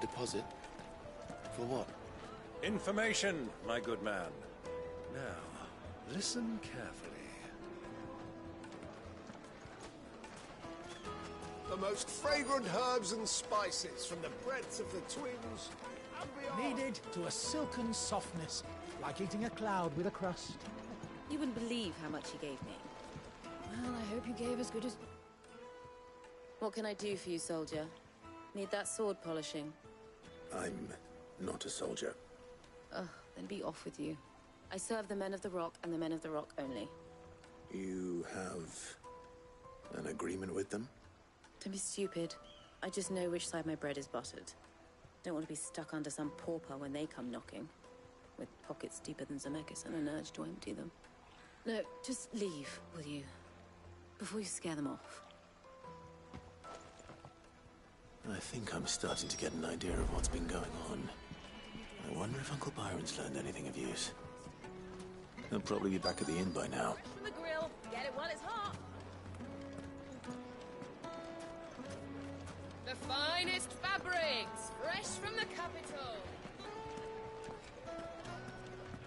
deposit? For what? Information, my good man. Now, listen carefully. The most fragrant herbs and spices from the breadth of the twins and beyond. Kneaded to a silken softness, like eating a cloud with a crust. You wouldn't believe how much he gave me. Well, I hope you gave as good as... What can I do for you, soldier? Need that sword polishing? I'm not a soldier. Ugh, then be off with you. I serve the men of the Rock and the men of the Rock only. You have an agreement with them? Don't be stupid. I just know which side my bread is buttered. Don't want to be stuck under some pauper when they come knocking. With pockets deeper than Zemeckis and an urge to empty them. No, just leave, will you? Before you scare them off. I think I'm starting to get an idea of what's been going on. I wonder if Uncle Byron's learned anything of use. He'll probably be back at the inn by now. From the grill, get it while it's hot. The finest fabrics, fresh from the capital.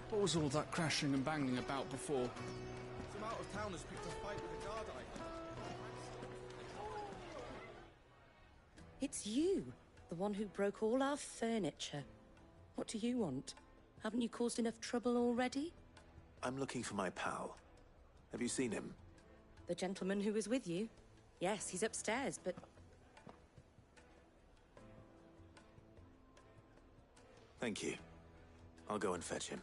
What was all that crashing and banging about before? Some out-of-towners picked a fight with a guard I had. It's you, the one who broke all our furniture. What do you want? Haven't you caused enough trouble already? I'm looking for my pal. Have you seen him? The gentleman who was with you? Yes, he's upstairs, but... Thank you. I'll go and fetch him.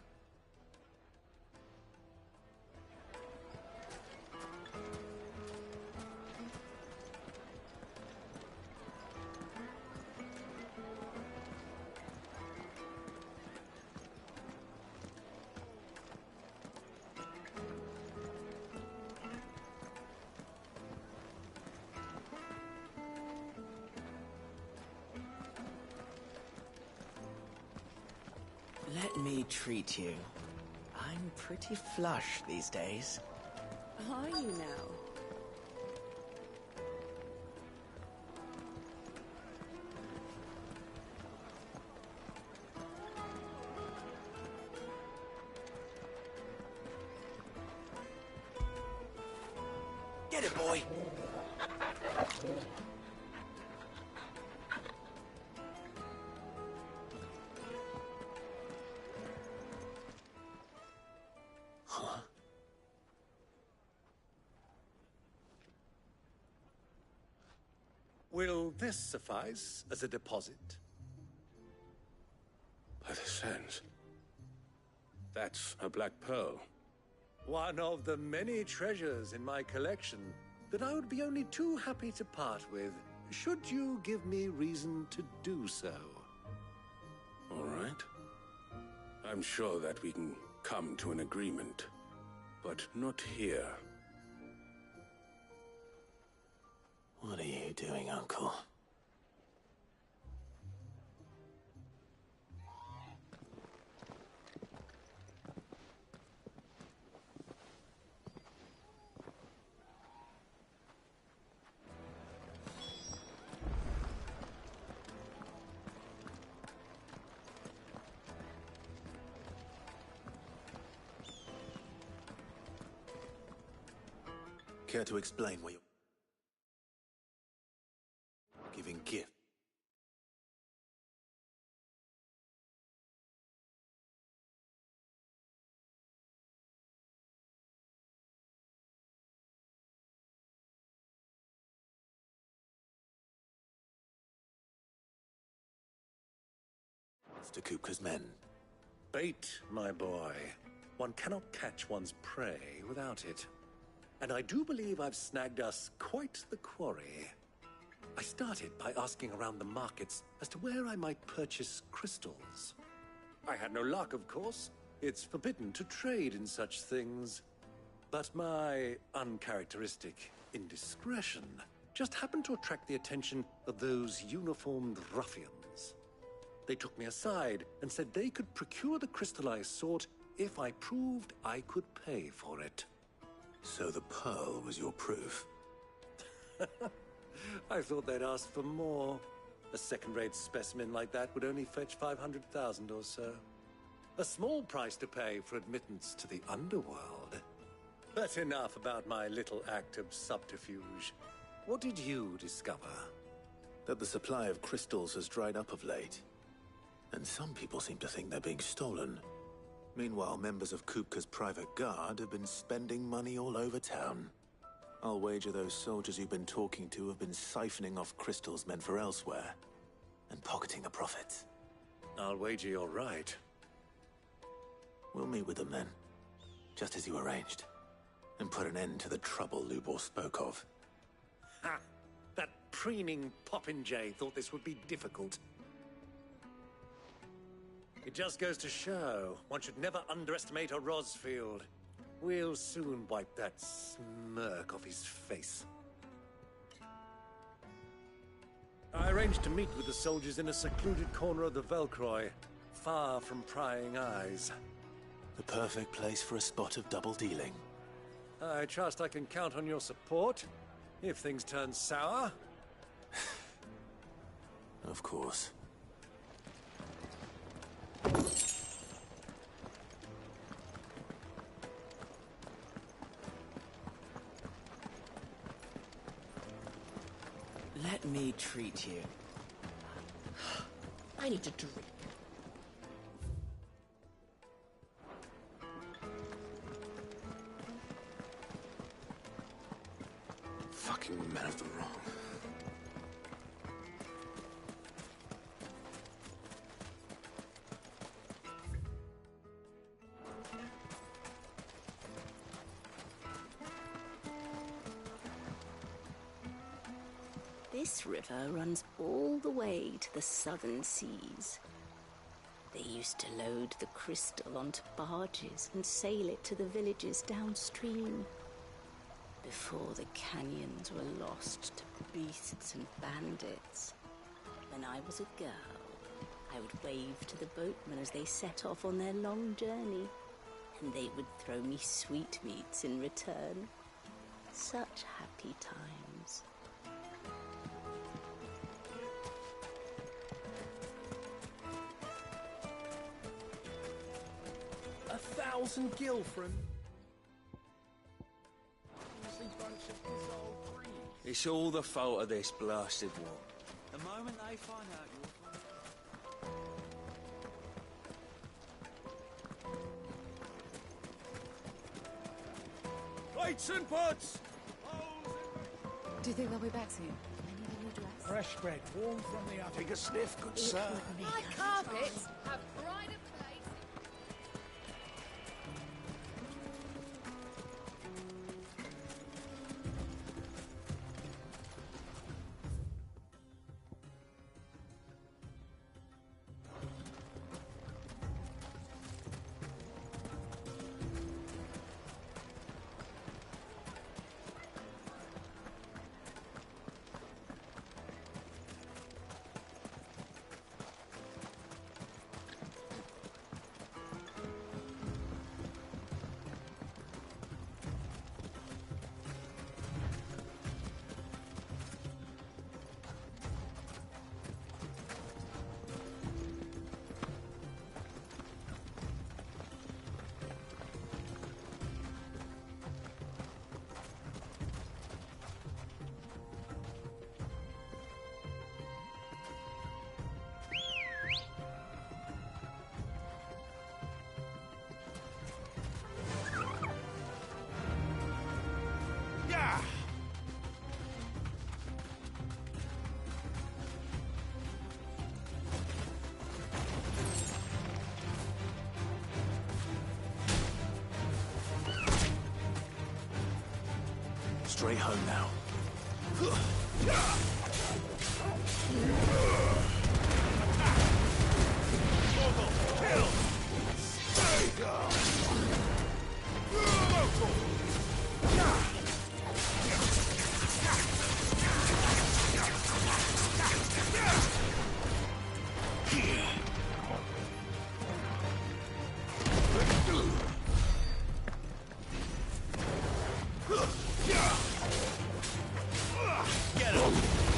Let me treat you. I'm pretty flush these days. Are you now? Get it, boy! Will this suffice as a deposit? By the sands. That's a black pearl. One of the many treasures in my collection that I would be only too happy to part with, should you give me reason to do so. All right. I'm sure that we can come to an agreement, but not here. What are you doing, Uncle? Care to explain what you're giving gift? To Kupka's men. Bait, my boy. One cannot catch one's prey without it. And I do believe I've snagged us quite the quarry. I started by asking around the markets as to where I might purchase crystals. I had no luck, of course. It's forbidden to trade in such things. But my uncharacteristic indiscretion just happened to attract the attention of those uniformed ruffians. They took me aside and said they could procure the crystal I sought if I proved I could pay for it. So the pearl was your proof? I thought they'd ask for more. A second-rate specimen like that would only fetch 500,000 or so. A small price to pay for admittance to the underworld. But enough about my little act of subterfuge. What did you discover? That the supply of crystals has dried up of late. And some people seem to think they're being stolen. Meanwhile, members of Kupka's private guard have been spending money all over town. I'll wager those soldiers you've been talking to have been siphoning off crystals meant for elsewhere, and pocketing the profits. I'll wager you're right. We'll meet with them then, just as you arranged, and put an end to the trouble Lubor spoke of. Ha! That preening popinjay thought this would be difficult. It just goes to show, one should never underestimate a Rosfield. We'll soon wipe that smirk off his face. I arranged to meet with the soldiers in a secluded corner of the Velcroy, far from prying eyes. The perfect place for a spot of double dealing. I trust I can count on your support, if things turn sour. Of course. Let me treat you. I need a drink. Fucking men of the wrong. This river runs all the way to the southern seas. They used to load the crystal onto barges and sail it to the villages downstream. Before the canyons were lost to beasts and bandits. When I was a girl, I would wave to the boatmen as they set off on their long journey, and they would throw me sweetmeats in return. Such happy times. $1,000 gil for him. Bunch of dissolved trees. It's all the fault of this blasted war. The moment they find out you'll find... Lights and pots! Do you think they'll be back soon? I need a new dress. Fresh bread, warm from the oven. Take a sniff, good sir. My carpets have pride of place. Straight home now. Get him!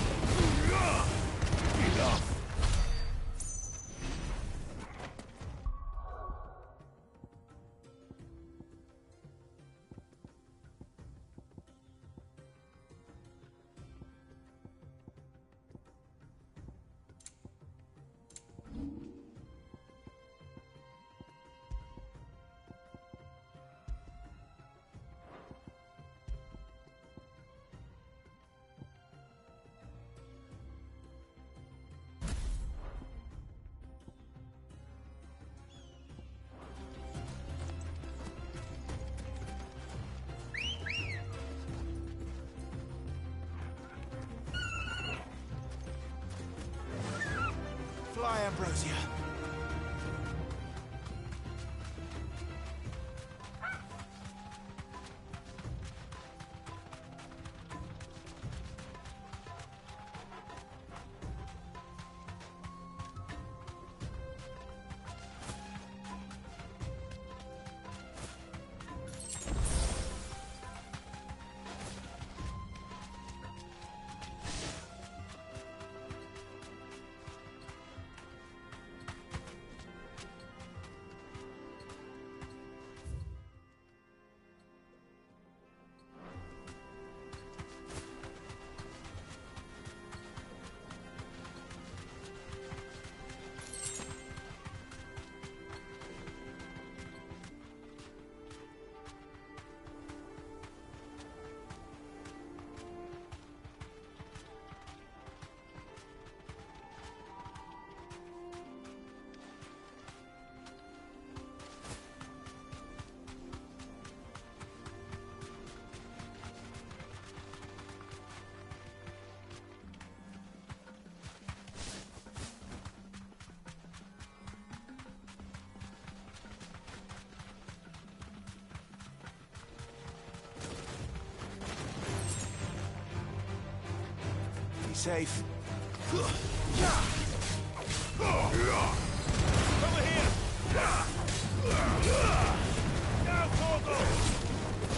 Fly, Ambrosia. Be safe. Over here! Now, Torgo!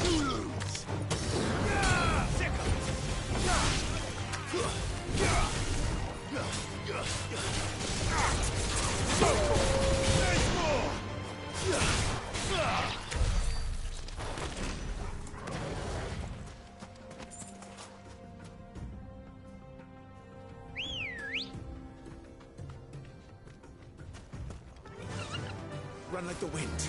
You lose! Sick of There's more! Run like the wind.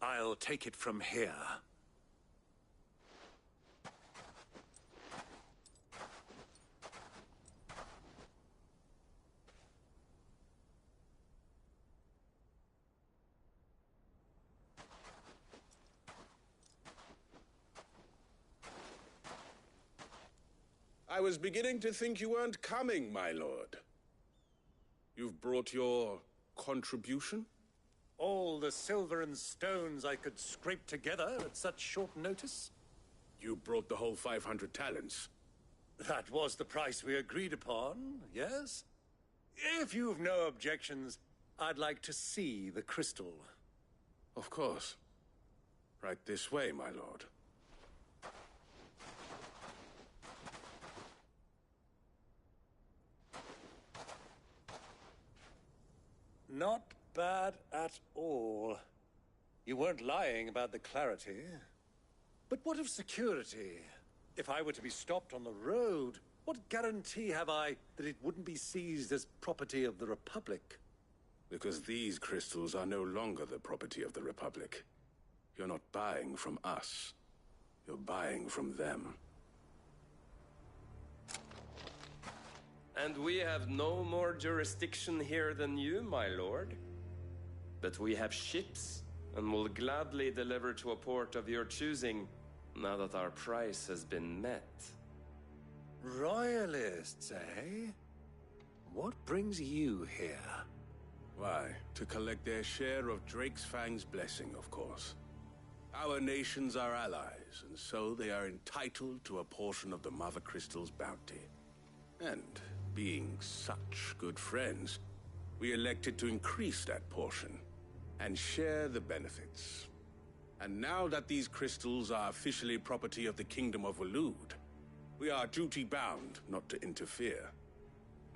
I'll take it from here. I was beginning to think you weren't coming, my lord. You've brought your contribution? All the silver and stones I could scrape together at such short notice? You brought the whole 500 talents. That was the price we agreed upon, yes? If you've no objections, I'd like to see the crystal. Of course. Right this way, my lord. Not bad at all. You weren't lying about the clarity. But what of security? If I were to be stopped on the road, what guarantee have I that it wouldn't be seized as property of the Republic? Because these crystals are no longer the property of the Republic. You're not buying from us. You're buying from them. And we have no more jurisdiction here than you, my lord. But we have ships, and will gladly deliver to a port of your choosing, now that our price has been met. Royalists, eh? What brings you here? Why, to collect their share of Drakesfang's blessing, of course. Our nations are allies, and so they are entitled to a portion of the Mother Crystal's bounty. And being such good friends, we elected to increase that portion and share the benefits. And now that these crystals are officially property of the Kingdom of Waloed, we are duty-bound not to interfere.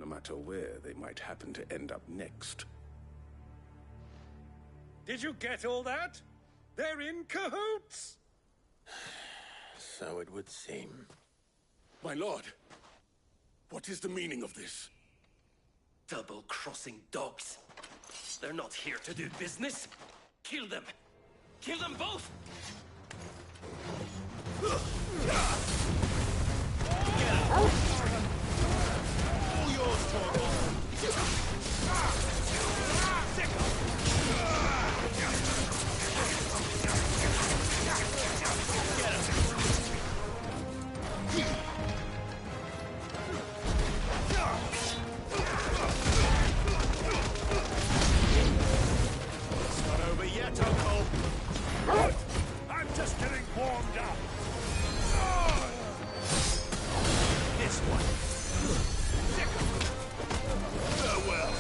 no matter where they might happen to end up next. Did you get all that? They're in cahoots! So it would seem. My lord, what is the meaning of this? Double-crossing dogs. They're not here to do business. Kill them! Kill them both! All yours, Torgal! It's not over yet, Uncle. I'm just getting warmed up. This one. Farewell.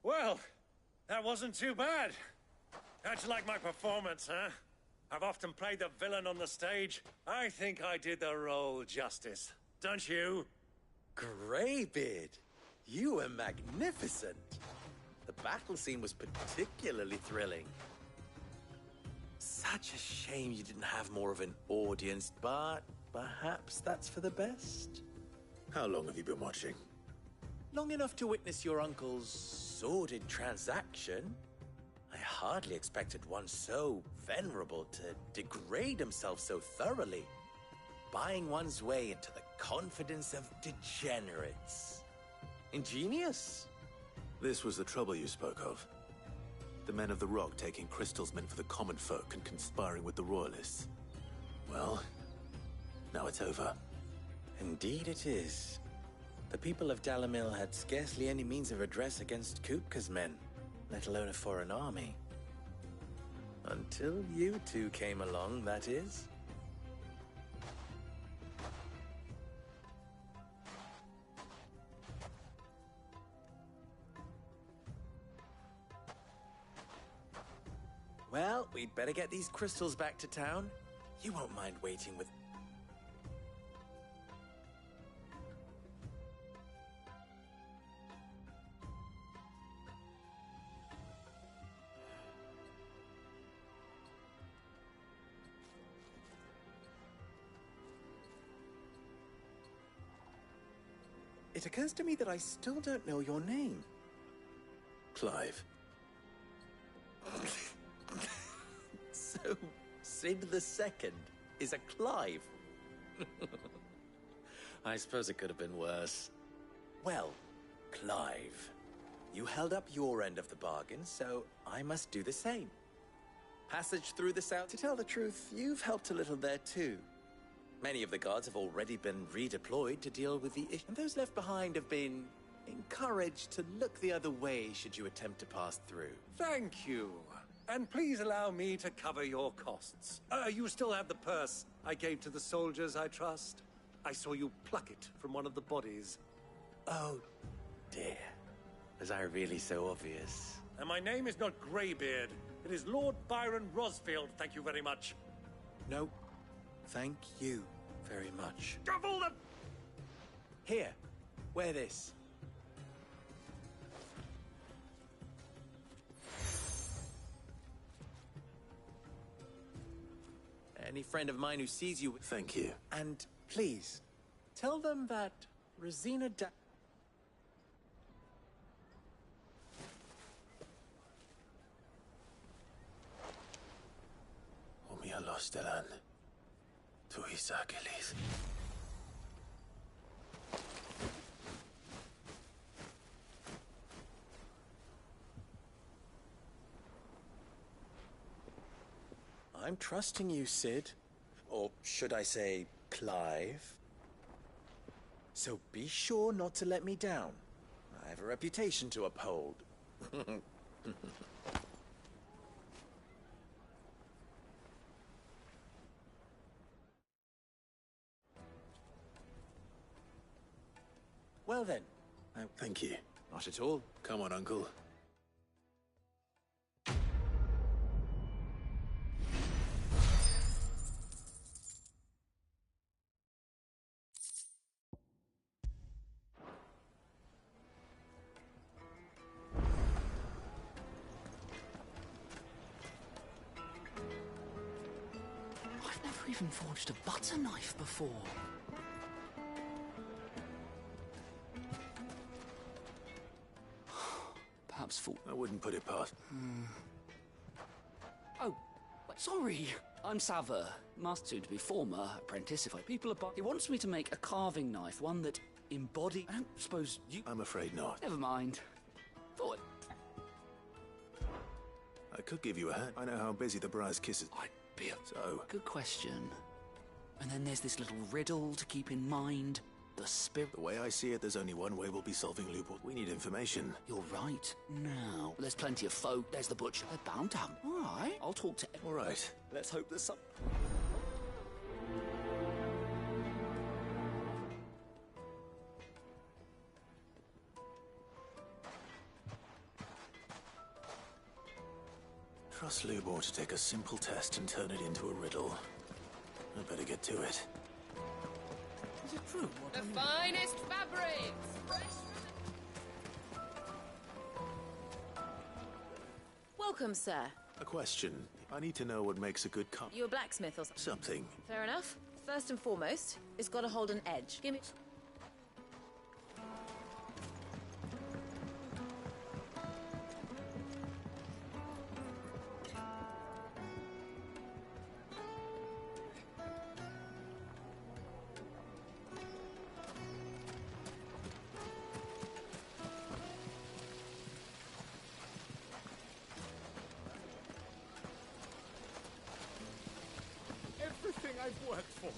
Well, that wasn't too bad. How'd you like my performance, huh? I've often played the villain on the stage. I think I did the role justice. Don't you? Greybeard, you were magnificent. The battle scene was particularly thrilling. Such a shame you didn't have more of an audience, but perhaps that's for the best. How long have you been watching? Long enough to witness your uncle's sordid transaction. I hardly expected one so venerable to degrade himself so thoroughly, buying one's way into the confidence of degenerates. Ingenious. This was the trouble you spoke of. The men of the Rock taking crystals meant for the common folk and conspiring with the Royalists. Well, now it's over. Indeed it is. The people of Dalamil had scarcely any means of redress against Kupka's men, let alone a foreign army. Until you two came along, that is. Well, we'd better get these crystals back to town. You won't mind waiting with... It occurs to me that I still don't know your name. Clive. So, Sid the Second is a Clive? I suppose it could have been worse. Well, Clive, you held up your end of the bargain, so I must do the same. Passage through the south. To tell the truth, you've helped a little there too. Many of the guards have already been redeployed to deal with the issue, and those left behind have been encouraged to look the other way should you attempt to pass through. Thank you. And please allow me to cover your costs. You still have the purse I gave to the soldiers, I trust? I saw you pluck it from one of the bodies. Oh, dear. Was I really so obvious? And my name is not Greybeard. It is Lord Byron Rosfield, thank you very much. No, thank you very much. Double the... Here, wear this. Any friend of mine who sees you... Thank you. And please, tell them that Rosina Omia Lostelan. Tu Isakelis. I'm trusting you, Sid. Or should I say, Clive? So be sure not to let me down. I have a reputation to uphold. Well then. Thank you. Not at all. Come on, Uncle. I've never even forged a butter knife before. Perhaps for... I wouldn't put it past. Oh, sorry. I'm Sava, master soon to be former apprentice. If I people are... He wants me to make a carving knife, one that embody... I don't suppose you... I'm afraid not. Never mind. Thought... I could give you a hand. I know how busy the Briar's Kiss is. I'd be a... So... Good question. And then there's this little riddle to keep in mind. The spirit... The way I see it, there's only one way we'll be solving Luport. We need information. You're right. Now, there's plenty of folk. There's the butcher. They're bound to have... All right. I'll talk to... All right. Let's hope there's some... Trust Lubor to take a simple test and turn it into a riddle. I'd better get to it. Is it true? The finest fabrics, fresh from Welcome, sir. A question. I need to know what makes a good You a blacksmith or something? something. Fair enough. First and foremost, it's got to hold an edge. Give me... Everything I've worked for.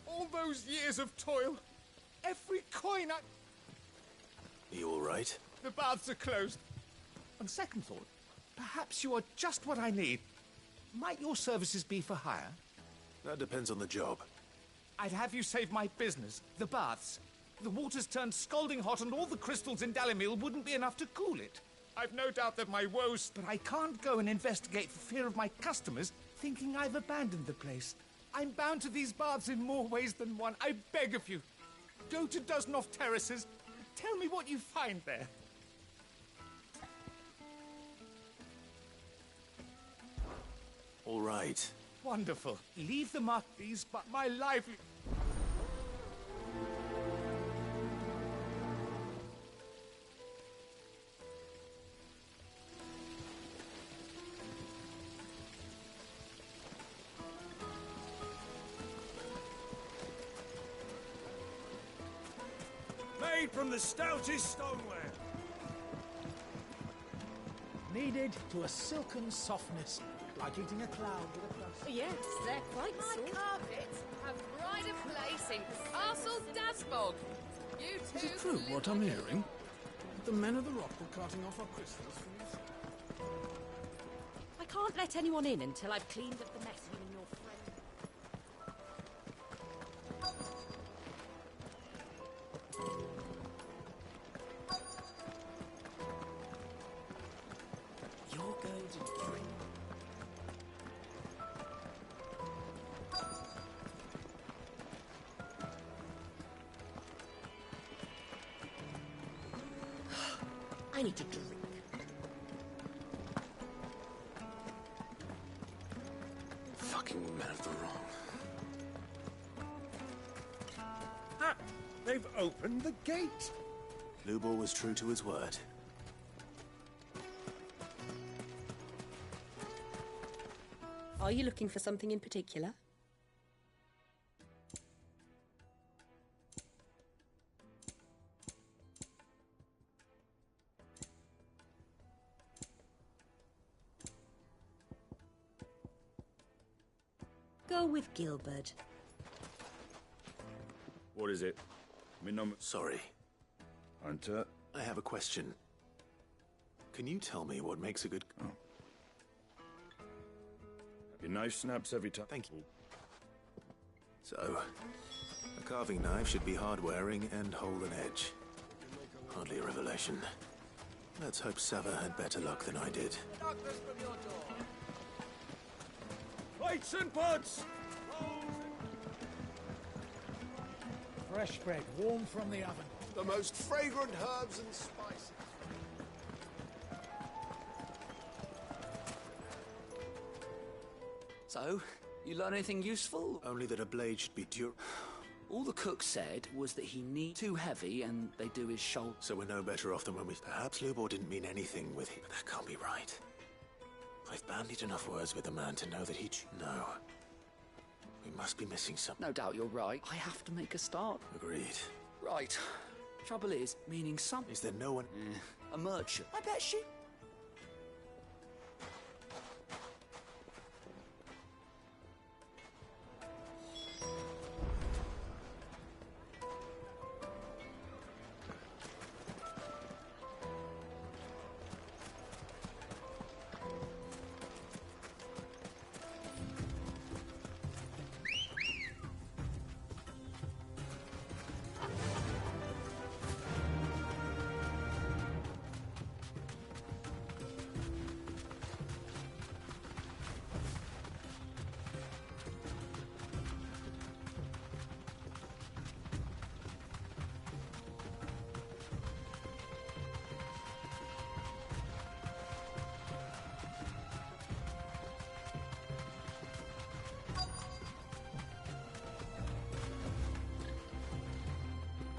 All those years of toil. Every coin I... You all right? The baths are closed. On second thought, perhaps you are just what I need. Might your services be for hire? That depends on the job. I'd have you save my business, the baths. The water's turned scalding hot and all the crystals in Dalimil wouldn't be enough to cool it. I've no doubt that my woes... But I can't go and investigate for fear of my customers thinking I've abandoned the place. I'm bound to these baths in more ways than one. I beg of you. Go to Dusnoff Terraces. Tell me what you find there. All right. Wonderful. Leave the mark these, but my lively... Made from the stoutest stoneware. Kneaded to a silken softness, like eating a cloud with a crust. Yes, they're quite soft. Carpets have pride of place in Castle Dasbog. You two. Is it true what I'm hearing? The men of the rock were carting off our crystals from you? I can't let anyone in until I've cleaned up the mess you and your friend. You're going to drink. I need to drink. Fucking men of the wrong. Ah! They've opened the gate! Lubor was true to his word. Are you looking for something in particular? Go with Gilbert. What is it? Sorry. Hunter? I have a question. Can you tell me what makes a good... Oh. Your knife snaps every time. Thank you. So, a carving knife should be hard-wearing and hold an edge. Hardly a revelation. Let's hope Sava had better luck than I did. Plates and pots! Fresh bread, warm from the oven. The most fragrant herbs and spices. So, you learn anything useful? Only that a blade should be dure... All the cook said was that he needs too heavy and they do his shoulder. So we're no better off than when we... Perhaps Lubor didn't mean anything with it, but that can't be right. I've bandied enough words with the man to know that he... No. We must be missing something. No doubt you're right. I have to make a start. Agreed. Right. Trouble is, meaning some... Is there no one... A merchant. I bet she...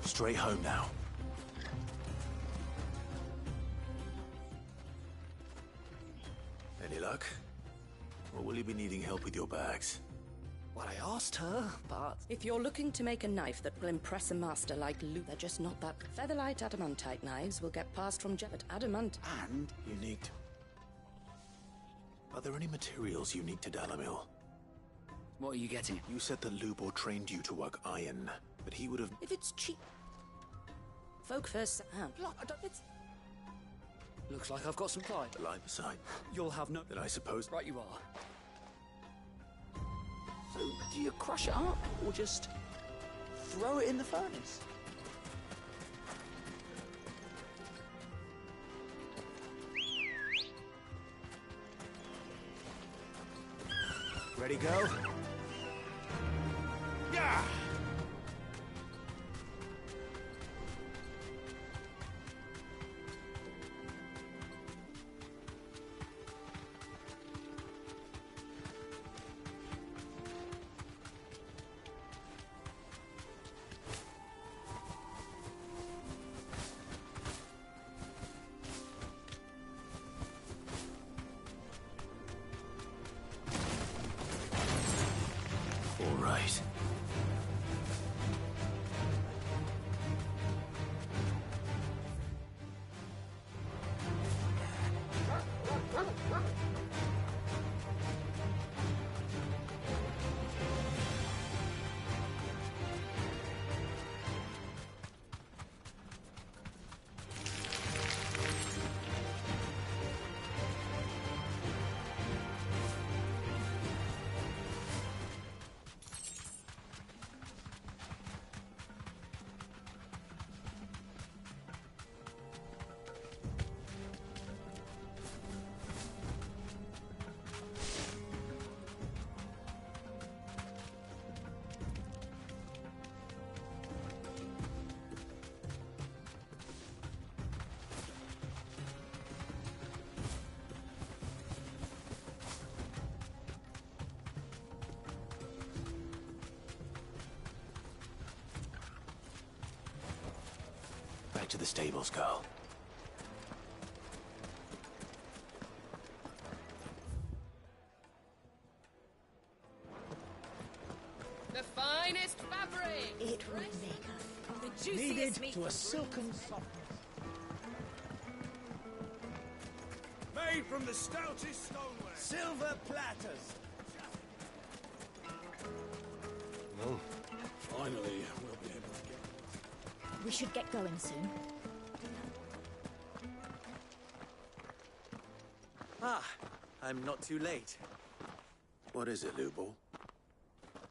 Straight home now. Any luck? Or will you be needing help with your bags? Well, I asked her, but... If you're looking to make a knife that will impress a master like Luke, they're just not that. Featherlight adamantite knives will get passed from jet adamant. And... Unique to... Are there any materials unique to Dalamil? What are you getting? You said that Lubor trained you to work iron, but he would have... If it's cheap... Folk first hand. Look, it's... Looks like I've got some pride. The line beside. You'll have no... Then I suppose... Right you are. So, do you crush it up, or just throw it in the furnace? Ready, go? Yeah! All right. to the stables, girl. The finest fabric! It would make a The juiciest Kneaded meat to a for silken softness. Made from the stoutest stoneware. Silver platters. Well, finally, we'll be able to get... We should get going soon. Ah, I'm not too late. What is it, Lubor?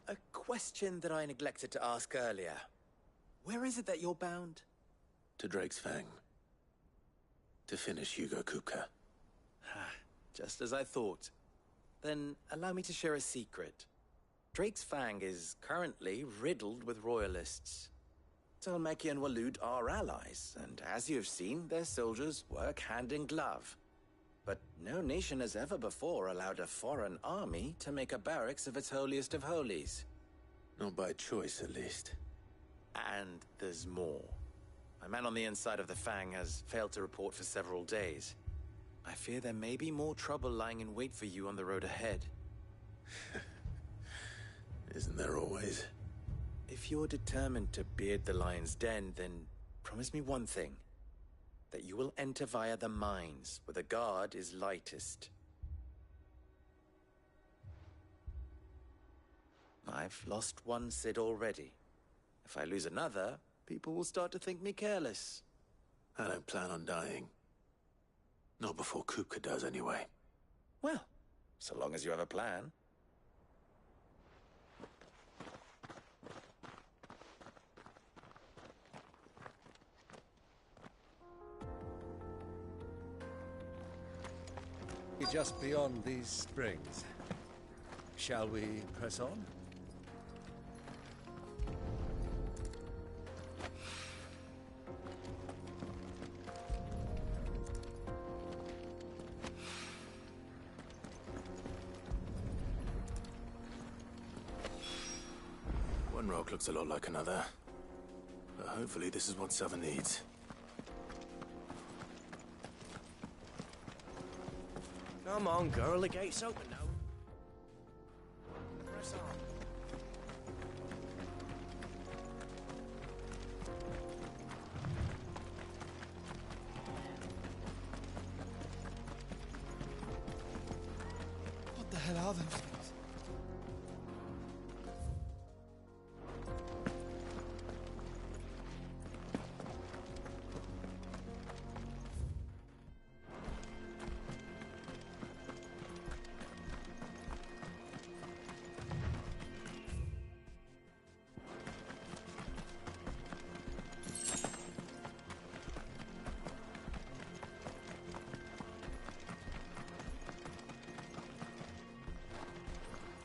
A question that I neglected to ask earlier. Where is it that you're bound? To Drake's Fang. To finish Hugo Kupka. Just as I thought. Then allow me to share a secret. Drake's Fang is currently riddled with royalists. Talmeki and Walud are allies, and as you've seen, their soldiers work hand in glove. But no nation has ever before allowed a foreign army to make a barracks of its holiest of holies. Not by choice, at least. And there's more. My man on the inside of the Fang has failed to report for several days. I fear there may be more trouble lying in wait for you on the road ahead. Isn't there always? If you're determined to beard the lion's den, then promise me one thing. That you will enter via the mines, where the guard is lightest. I've lost one Cid already. If I lose another, people will start to think me careless. I don't plan on dying. Not before Kupka does, anyway. Well, so long as you have a plan. Just beyond these springs. Shall we press on? One rock looks a lot like another. But hopefully this is what Southern needs. Come on, girl, the gate's open now. Press on. What the hell are those things?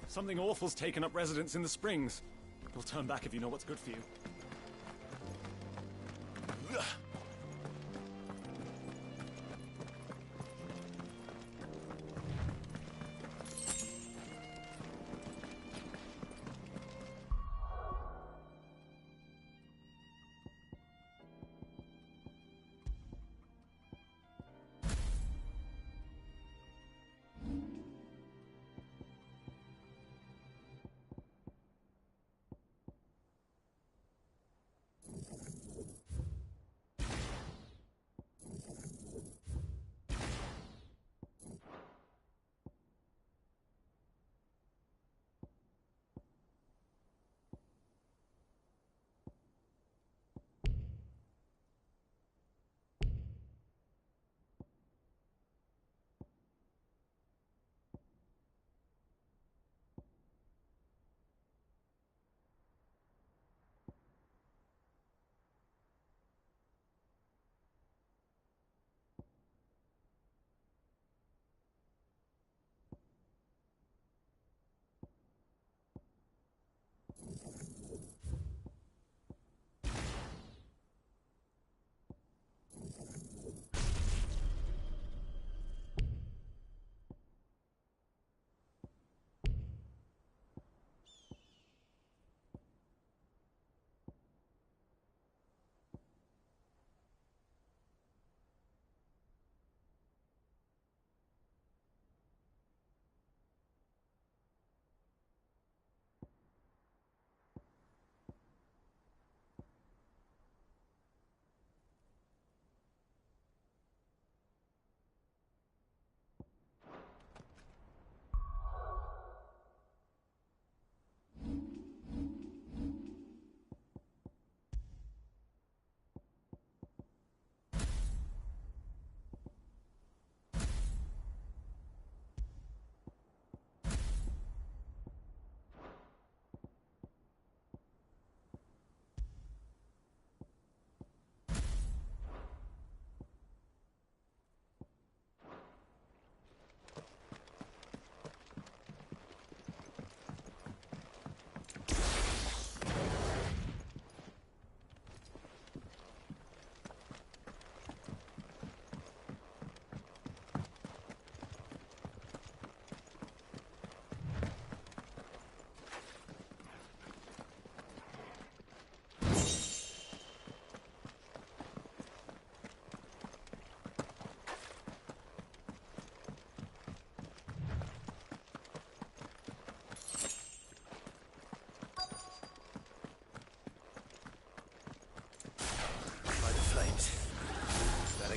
Something awful's taken up residence in the springs. You'll turn back if you know what's good for you.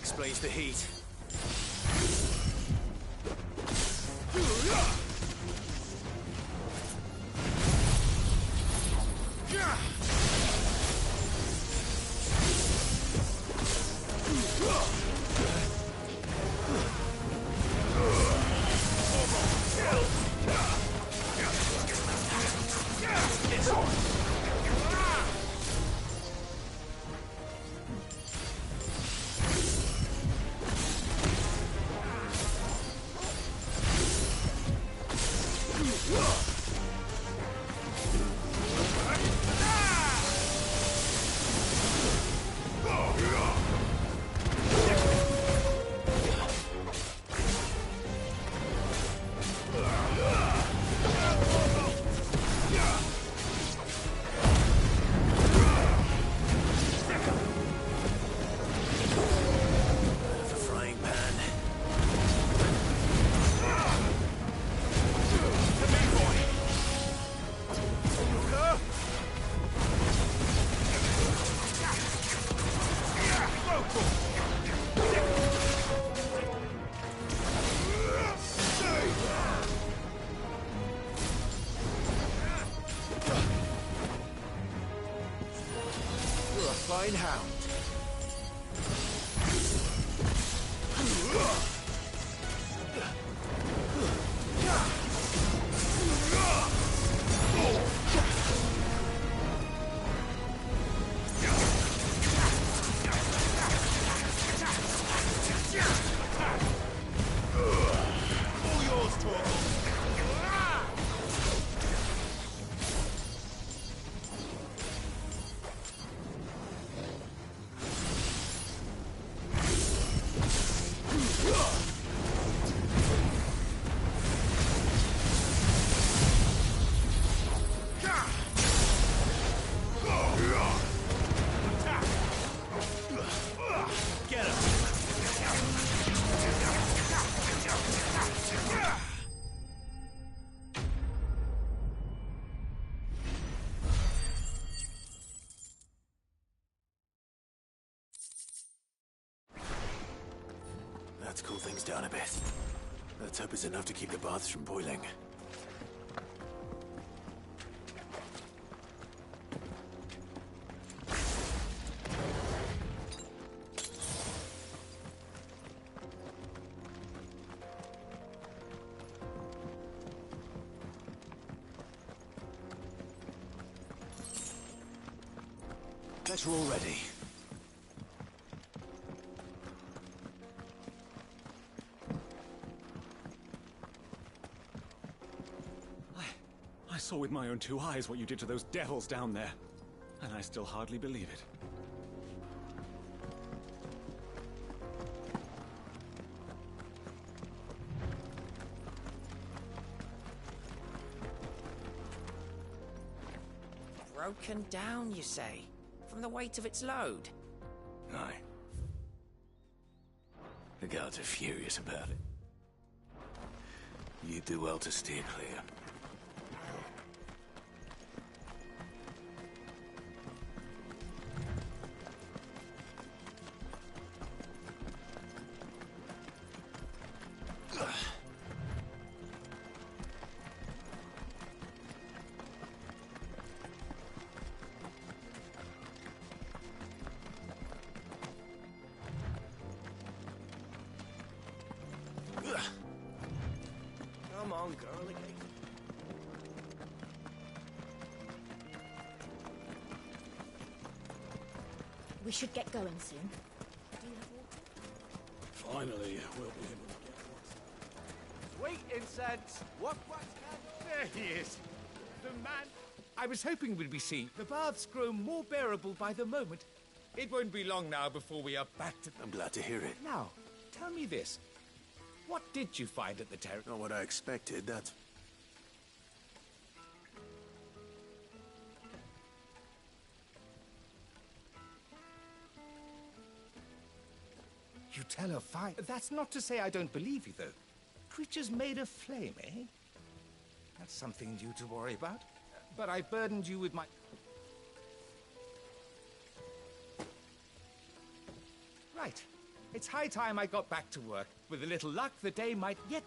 explains the heat. Flying hound. All yours, Torgal. Let's cool things down a bit. Let's hope it's enough to keep the baths from boiling. Better already. I saw with my own two eyes what you did to those devils down there, and I still hardly believe it. Broken down, you say? From the weight of its load? Aye. The guards are furious about it. You do well to steer clear. Come on, girl, again. We should get going soon. Finally, we'll be able to get Sweet incense! What? There he is. The man I was hoping we'd be seeing. The baths grow more bearable by the moment. It won't be long now before we are back to... I'm glad to hear it. Now, tell me this. What did you find at the terrace? Not what I expected, that's... You tell her fine. That's not to say I don't believe you, though. Creatures made of flame, eh? That's something new to worry about. But I burdened you with my... Right. It's high time I got back to work. With a little luck, the day might yet...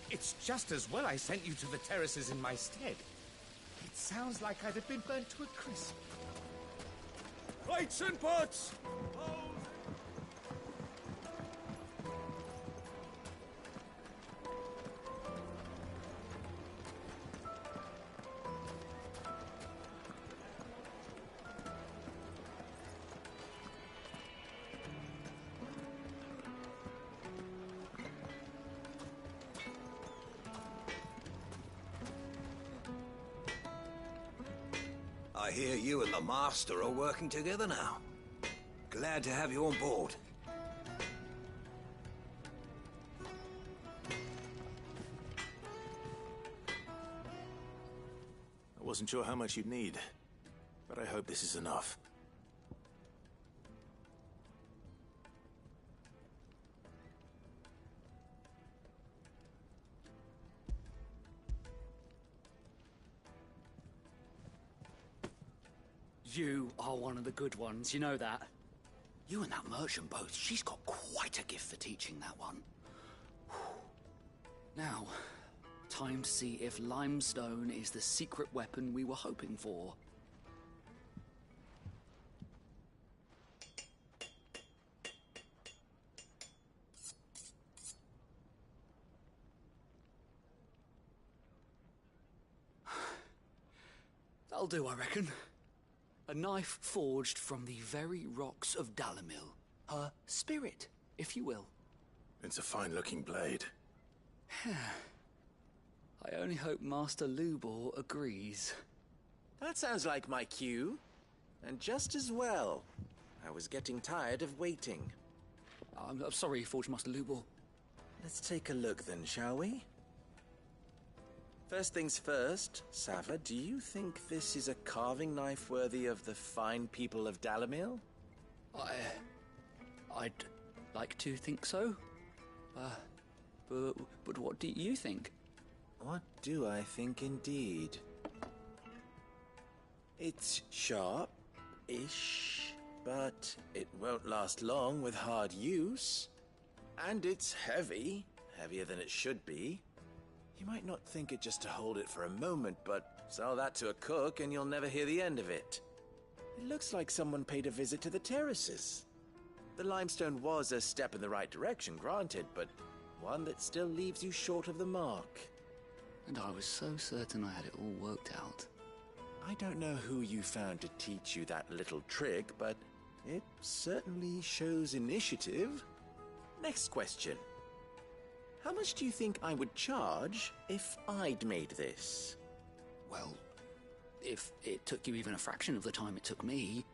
It's just as well I sent you to the terraces in my stead. It sounds like I'd have been burnt to a crisp. Lights and pots! I hear you and the Master are working together now. Glad to have you on board. I wasn't sure how much you'd need, but I hope this is enough. You are one of the good ones, you know that. You and that merchant both, she's got quite a gift for teaching that one. Now, time to see if limestone is the secret weapon we were hoping for. That'll do, I reckon. A knife forged from the very rocks of Dalimil. Her spirit, if you will. It's a fine-looking blade. I only hope Master Lubor agrees. That sounds like my cue. And just as well. I was getting tired of waiting. I'm sorry, Forge Master Lubor. Let's take a look then, shall we? First things first, Sava, do you think this is a carving knife worthy of the fine people of Dalimil? I'd like to think so. But what do you think? What do I think indeed? It's sharp-ish, but it won't last long with hard use. And it's heavy, heavier than it should be. You might not think it just to hold it for a moment, but sell that to a cook and you'll never hear the end of it. It looks like someone paid a visit to the terraces. The limestone was a step in the right direction, granted, but one that still leaves you short of the mark. And I was so certain I had it all worked out. I don't know who you found to teach you that little trick, but it certainly shows initiative. Next question. How much do you think I would charge if I'd made this? Well, if it took you even a fraction of the time it took me,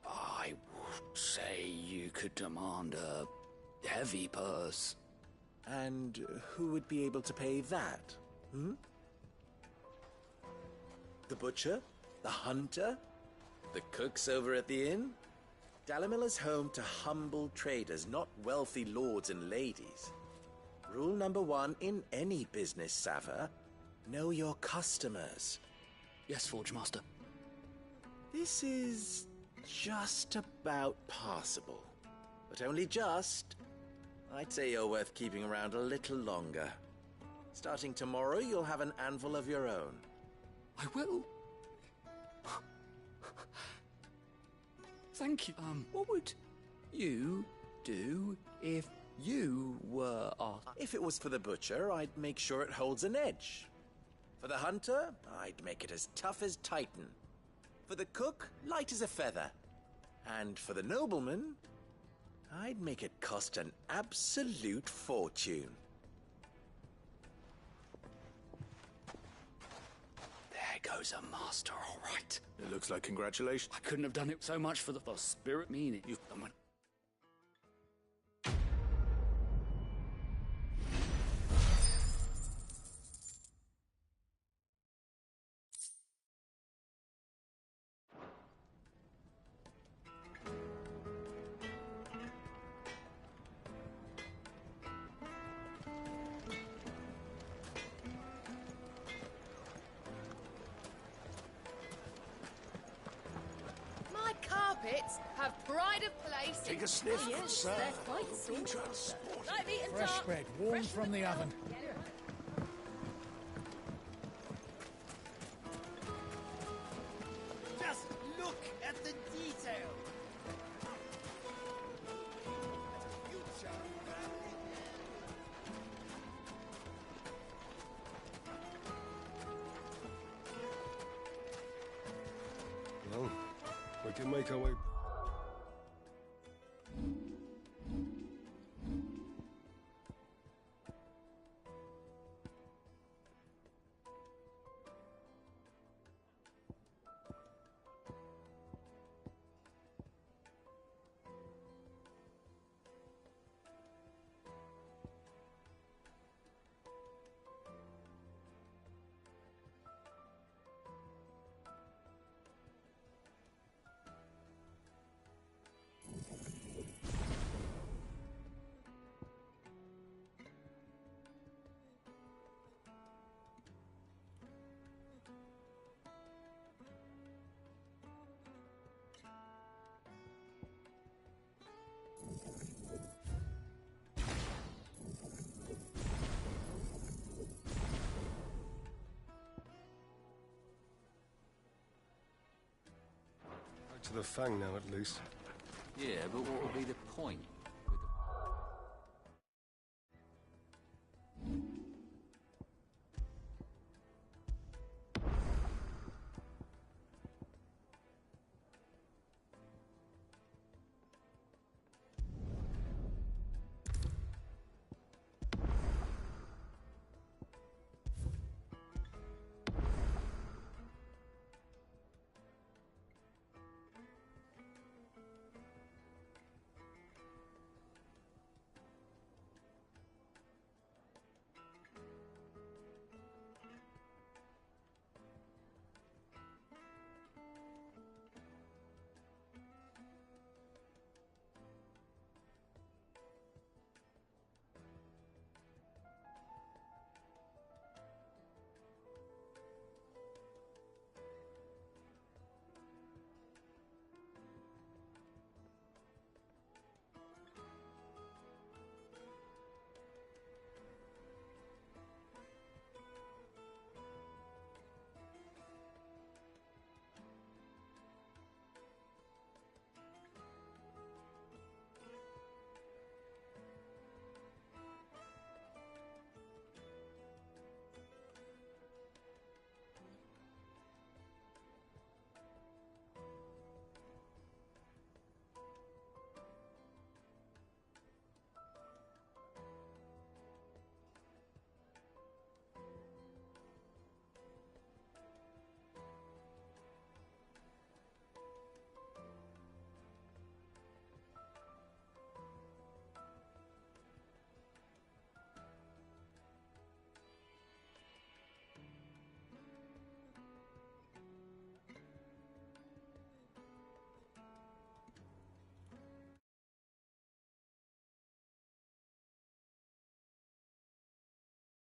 I would say you could demand a heavy purse. And who would be able to pay that? The butcher? The hunter? The cooks over at the inn? Dalimil is home to humble traders, not wealthy lords and ladies. Rule number 1 in any business, Sava, know your customers. Yes, Forge Master. This is just about passable. But only just. I'd say you're worth keeping around a little longer. Starting tomorrow, you'll have an anvil of your own. I will. Thank you. What would you do if you were asked? If it was for the butcher, I'd make sure it holds an edge. For the hunter, I'd make it as tough as Titan. For the cook, light as a feather. And for the nobleman, I'd make it cost an absolute fortune. There goes a master, all right. It looks like congratulations. I couldn't have done it so much for the spirit meaning. You've done one. carpets have pride of place. Take a sniff, Oh, yes, sir. they're quite soft. Like meat and Fresh dark. bread, warm from the oven. Just look at the detail. Well, we can make our way. To the Fang now, at least. Yeah, but what would be the point?